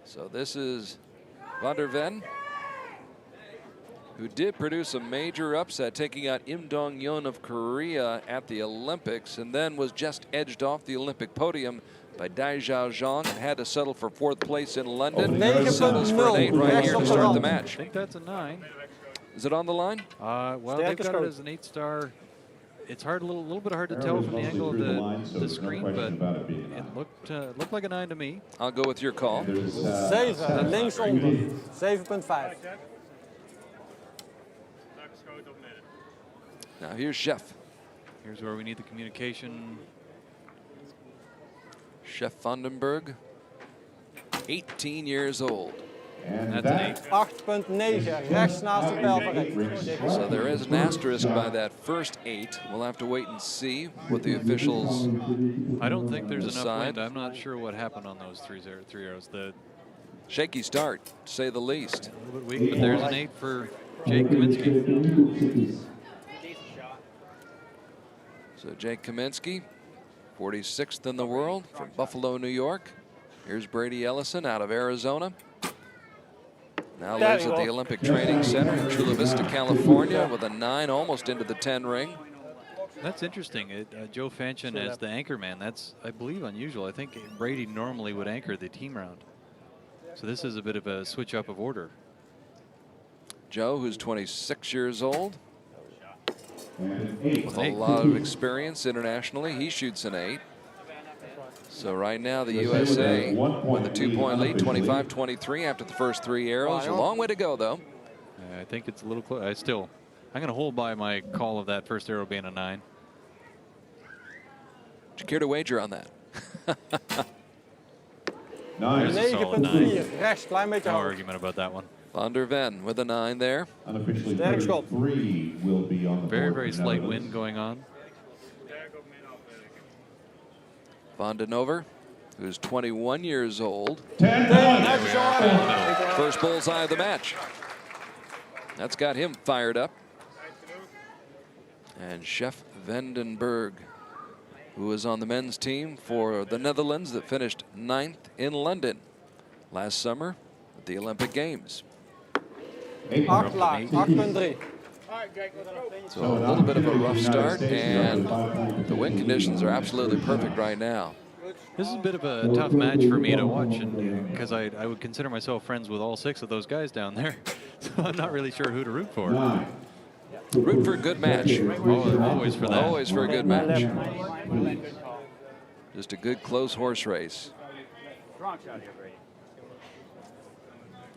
So this is Van der Ven, who did produce a major upset, taking out Im Dong-yeon of Korea at the Olympics, and then was just edged off the Olympic podium by Dai Zhao Zhang and had to settle for 4th place in London. Settles for an 8 right here to start the match. I think that's a 9. Is it on the line? Well, they've got it as an 8-star. It's hard, a little bit hard to tell from the angle of the screen, but it looked like a 9 to me. I'll go with your call. 7, linksonder, 7.5. Now here's Chef. Here's where we need the communication. Chef Vandenberg, 18 years old. And that's an 8. 8.9, rechts naast de pijl van So there is an asterisk by that first 8. We'll have to wait and see what the officials I don't think there's enough decide. wind. I'm not sure what happened on those three arrows. The shaky start, to say the least. a little bit weak, but there's an 8 for Jake Kaminsky. So Jake Kaminsky, 46th in the world from Buffalo, New York. Here's Brady Ellison out of Arizona. Now lives at the Olympic Training Center in Chula Vista, California, with a 9 almost into the 10 ring. That's interesting. Joe Fanchen as the anchor man. That's, I believe, unusual. I think Brady normally would anchor the team round. So this is a bit of a switch up of order. Joe, who's 26 years old, with a lot of experience internationally, he shoots an 8. So right now the USA with a 2-point lead, 25-23 after the first 3 arrows. A long way to go, though. I think it's a little close. I'm going to hold by my call of that first arrow being a 9. Would you care to wager on that? There's a solid 9. rechts, klein beetje No hoog. argument about that one. Van der Ven with a 9 there. Sterk schot. Very, very slight wind going on. Van den Over, who's 21 years old. 10, First bullseye of the match. That's got him fired up. And Chef Vandenberg, who is on the men's team for the Netherlands that finished 9th in London last summer at the Olympic Games. 8 laag, 8.3. So a little bit of a rough start, and the wind conditions are absolutely perfect right now. This is a bit of a tough match for me to watch, and because I would consider myself friends with all 6 of those guys down there, so I'm not really sure who to root for. Root for a good match. Always for that. Always for a good match. Just a good close horse race.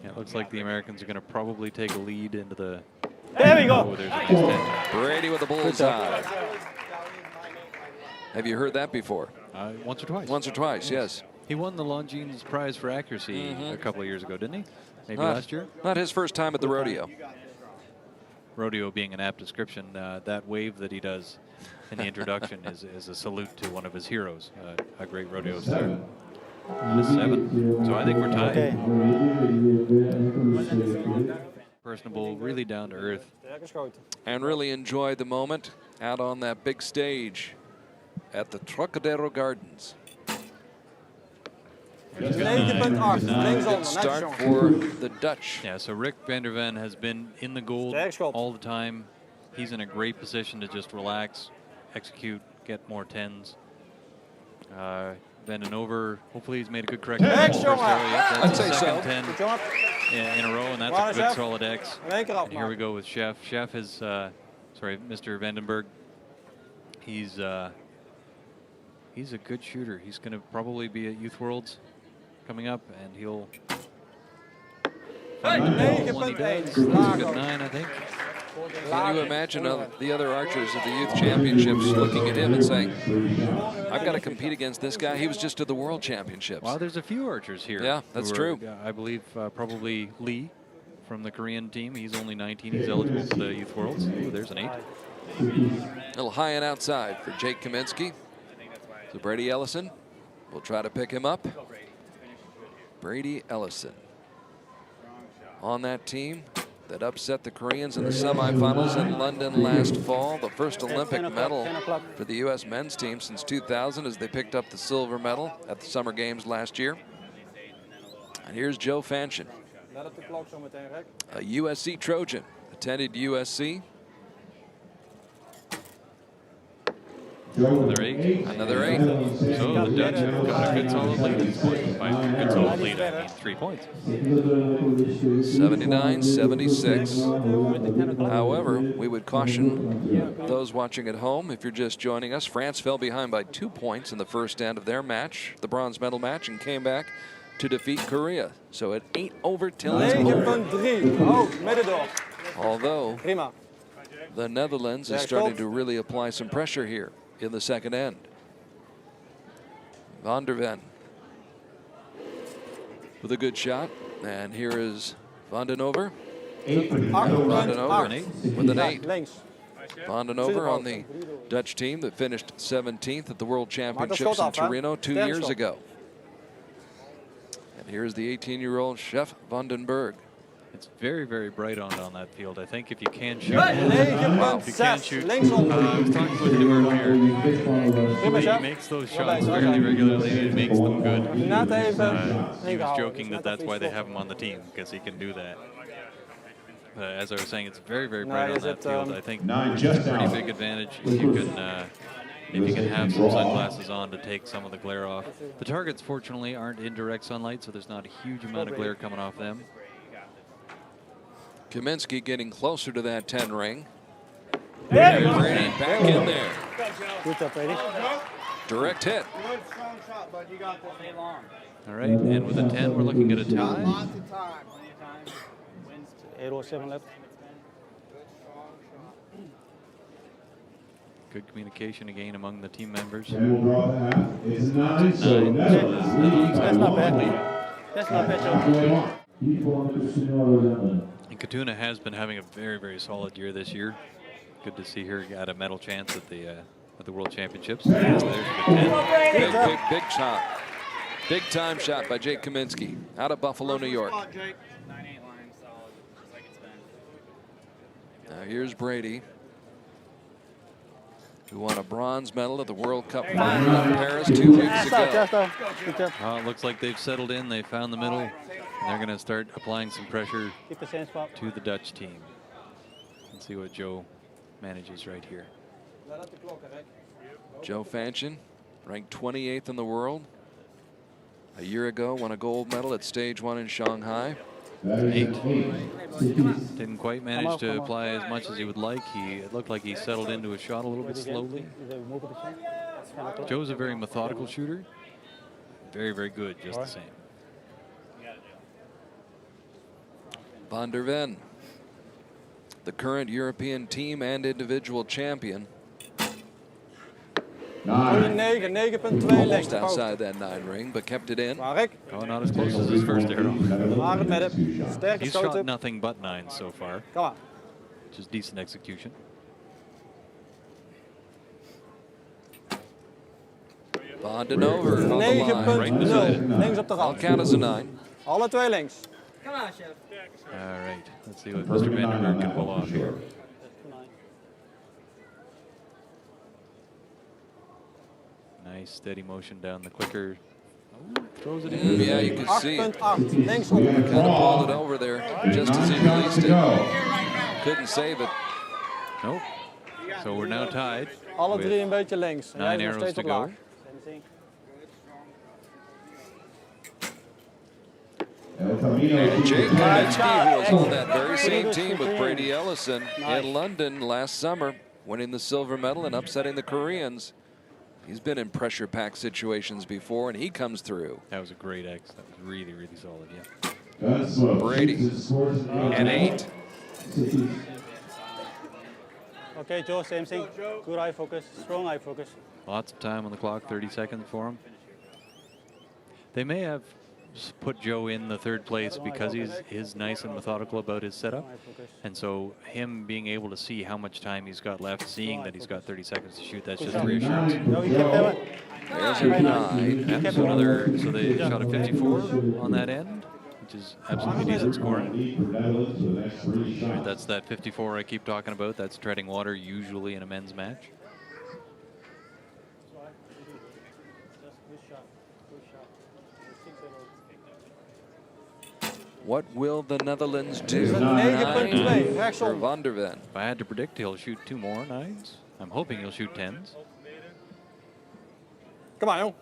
Yeah, it looks like the Americans are going to probably take a lead into the. There we go. Oh, there's a nice 10. Brady with a bullseye. Have you heard that before? Once or twice. Once or twice, yes. He won the Longines Prize for Accuracy a couple of years ago, didn't he? Maybe last year? Not his first time at the rodeo. Rodeo being an apt description, that wave that he does in the introduction is a salute to one of his heroes, a great rodeo star. And a 7. So I think we're tied. Personable, really down to earth. And really enjoyed the moment out on that big stage at the Trocadero Gardens. Good start for the Dutch. Yeah, so Rick van der Ven has been in the gold all the time. He's in a great position to just relax, execute, get more 10s. Van den Over, hopefully he's made a good correction. I'd say so. 10 in a row, and that's a good solid X. And here we go with Chef. Chef is, Mr. Vandenberg. He's a good shooter. He's going to probably be at Youth Worlds coming up, and he'll find the ball when he does. That's a good 9, I think. Can you imagine the other archers at the Youth Championships looking at him and saying, I've got to compete against this guy. He was just to the World Championships. Well, there's a few archers here. Yeah, that's true. I believe probably Lee from the Korean team. He's only 19. He's eligible for the Youth Worlds. Ooh, there's an 8. A little high and outside for Jake Kaminsky. So Brady Ellison will try to pick him up. Brady Ellison on that team that upset the Koreans in the semifinals in London last fall. The first Olympic medal for the U.S. men's team since 2000 as they picked up the silver medal at the Summer Games last year. And here's Joe Fanchen, Let op de klok zo meteen, Rick. a USC Trojan, attended USC. Another 8. Another 8. So the Dutch have got a good solid lead at this point. By good solid lead, I mean 3 points. 79-76. However, we would caution those watching at home, if you're just joining us, France fell behind by 2 points in the first end of their match, the bronze medal match, and came back to defeat Korea. So it ain't over till it's over. 9.3. Oh, middendoor. Although Prima. the Netherlands is starting to really apply some pressure here in the second end. Van der Ven with a good shot. And here is Van den Over. Van den Over with an 8. Links. Van den Over on the Dutch team that finished 17th at the World Championships in Torino 2 years ago. And here's the 18-year-old Chef Van den Berg. It's very, very bright on that field. I think if you can shoot, I was talking with him earlier. He makes those shots fairly regularly. He makes them good. He was joking that that's why they have him on the team, because he can do that. As I was saying, it's very, very bright on that field. I think it's a pretty big advantage if you can have some sunglasses on to take some of the glare off. The targets, fortunately, aren't in direct sunlight, so there's not a huge amount of glare coming off them. Kaminsky getting closer to that 10 ring. There's Brady back in there. Good job, Brady. Direct hit. All right, and with a 10, we're looking at a tie. 8:07 left. Good communication again among the team members. That's not bad. That's not bad, Joe. And Katuna has been having a very, very solid year this year. Good to see her got a medal chance at the World Championships. There's a good 10. Big shot. Big time shot by Jake Kaminsky out of Buffalo, New York. Now here's Brady, who won a bronze medal at the World Cup final in Paris 2 weeks ago. It looks like they've settled in. They found the middle, and they're going to start applying some pressure to the Dutch team. Let's see what Joe manages right here. Joe Fanchen, ranked 28th in the world. A year ago, won a gold medal at stage 1 in Shanghai. 8. Didn't quite manage to apply as much as he would like. It looked like he settled into his shot a little bit slowly. Joe's a very methodical shooter. Very, very good, just the same. Van der Ven, the current European team and individual champion. 9.2 Almost outside that 9 ring, but kept it in. Oh, not as close as his first arrow. He's shot nothing but 9 so far, which is decent execution. Van den Over on the line. Right beside it. I'll count as a 9. Alle twee links. All right, let's see what Mr. Vandenberg can pull off here. Nice steady motion down the quicker. Oh, throws it in. Yeah, you can see it. 8.8. Links op. Kind of pulled it over there just as he released it. Couldn't save it. Nope. So we're now tied. Alle drie een beetje links. 9 arrows to go. And Jake Kaminsky, who was on that very same team with Brady Ellison in London last summer, winning the silver medal and upsetting the Koreans. He's been in pressure-packed situations before, and he comes through. That was a great X. That was really, really solid, yeah. Brady, an 8. Okay, Joe, same thing. Good eye focus, strong eye focus. Lots of time on the clock, 30 seconds for him. They may have put Joe in the 3rd place because he's nice and methodical about his setup. And so him being able to see how much time he's got left, seeing that he's got 30 seconds to shoot, that's just reassurance. There's a 9. Yeah, so they shot a 54 on that end, which is absolutely decent scoring. Right, that's that 54 I keep talking about. That's treading water usually in a men's match. What will the Netherlands do? 9.2, 9 for rechtsom. Van der Ven. If I had to predict, he'll shoot 2 more 9s. I'm hoping he'll shoot 10s. Kom maar, jong.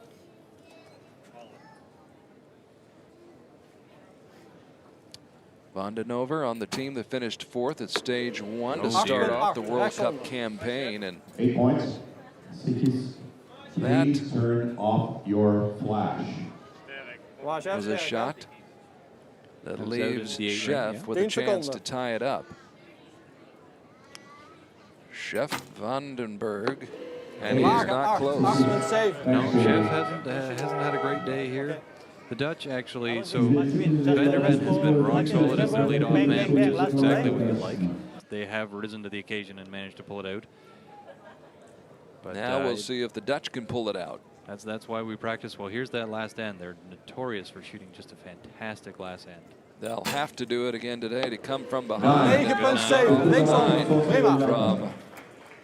Van den Over on the team that finished 4th at stage 1 to Oh, start dear. off the World Cup campaign, and 8 points. that Please turn off your flash. was a shot that Comes out leaves at the 8 ring, Chef yeah. with a 10 chance to seconden. tie it up. Chef Vandenberg, and he's not close. 8.7. No, Chef hasn't had a great day here. The Dutch actually, so Van der Ven has been rock solid as their leadoff man, which is exactly what you like. They have risen to the occasion and managed to pull it out. But Now we'll see if the Dutch can pull it out. That's why we practice. Well, here's that last end. They're notorious for shooting just a fantastic last end. They'll have to do it again today to come from behind. 9.7. Linksom. Prima.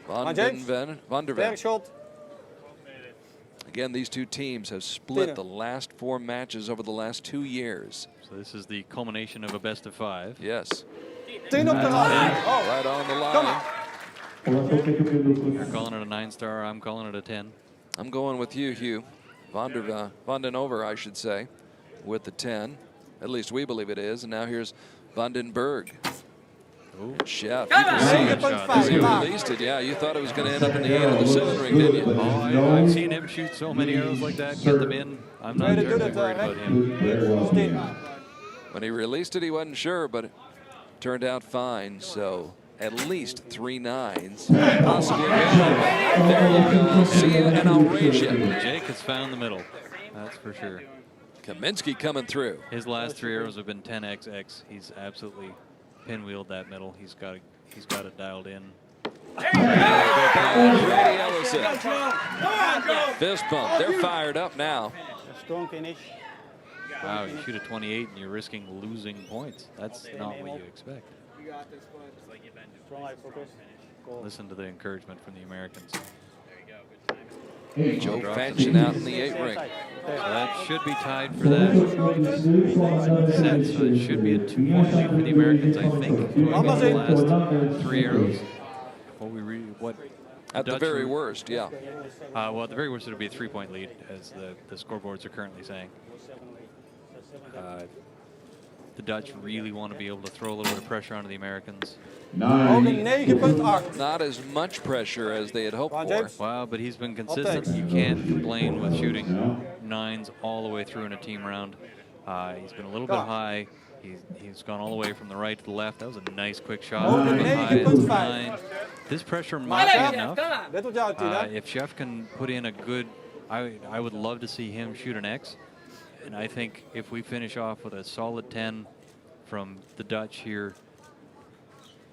From Van der Ven. Werkschot. Again, these two teams have split the last 4 matches over the last 2 years. So this is the culmination of a best of 5. Yes. 10 op de lijn. Oh, Right on the kom line. maar. You're calling it a 9-star. I'm calling it a 10. I'm going with you, Hugh. Van den Over, I should say, with the 10. At least we believe it is. And now here's Vandenberg. Ooh. Chef, you can see it. 9.5. As he Klaar. released it, yeah, you thought it was going to end up in the 8 or the 7 ring, didn't you? Oh, I've seen him shoot so many arrows like that, get them in. I'm not Tweede doet terribly het, worried about Rick. him. 10. When he released it, he wasn't sure, but it turned out fine. So at least 3 9s. Possibly again. There you go. See ya, and I'll raise you. Jake has found the middle. That's for sure. Kaminsky coming through. His last 3 arrows have been 10xx. He's absolutely pinwheeled that middle. He's got it dialed in. Brady Ellison. Fist bump. They're fired up now. Strong finish. Wow, you shoot a 28 and you're risking losing points. That's not what you expect. Strong eye focus. Goal. Listen to the encouragement from the Americans. Joe Fanchen out in the 8 ring. So that should be tied for that set, so it should be a 2-point lead for the Americans, I think. Going into the last 3 arrows. What At the Dutch very were- worst, yeah. well, at the very worst, it'll be a 3-point lead, as the scoreboards are currently saying. The Dutch really want to be able to throw a little bit of pressure onto the Americans. Ook 9. een 9.8. Not as much pressure as they had hoped Come on, for. James. Wow, but he's been consistent. You can't complain with shooting 9s all the way through in a team round. He's been a little bit high. He's gone all the way from the right to the left. That was a nice quick shot. Oh, A little bit high, 9.5. 9. This pressure might be enough. Let op jou, Tina. If Chef can put in a good, I would love to see him shoot an X. And I think if we finish off with a solid 10 from the Dutch here,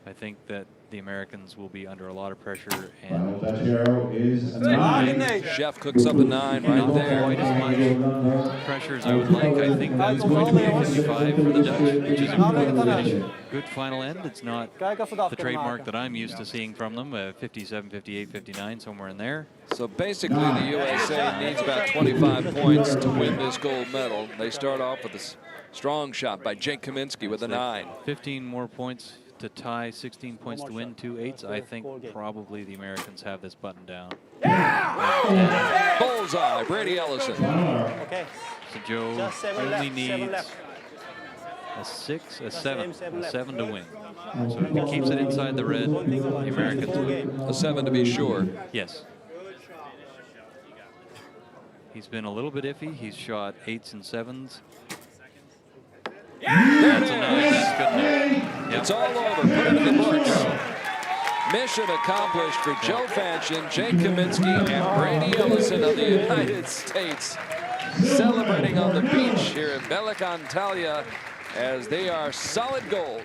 I think that the Americans will be under a lot of pressure Final and Dutch arrow is a 9. Chef cooks up a 9 right not there. quite as much pressure as I would like. I think that's going to be a 55 for the Dutch, which is a good finish, good final end. It's not Kijk of we dat the kunnen trademark maken. that I'm used to seeing from them, 57, 58, 59, somewhere in there. So basically, the USA needs about 25 points to win this gold medal. They start off with a strong shot by Jake Kaminsky with a 9. 15 more points to tie, 16 points to win, 2 8s. I think probably the Americans have this button down. Bullseye, Brady Ellison. Okay. So Joe Just 7 only left. 7 needs left. a 6, a 7, seven a left. 7 to win. So if he keeps it inside the red, the Americans win. A 7 to be sure. Yes. He's been a little bit iffy. He's shot 8s and 7s. That's a 9. That's good enough. Yep. It's all over. Put it in the books. Mission accomplished for Joe Fanchen, Jake Kaminsky, and Brady Ellison of the United States, celebrating on the beach here in Bella Antalya as they are solid gold.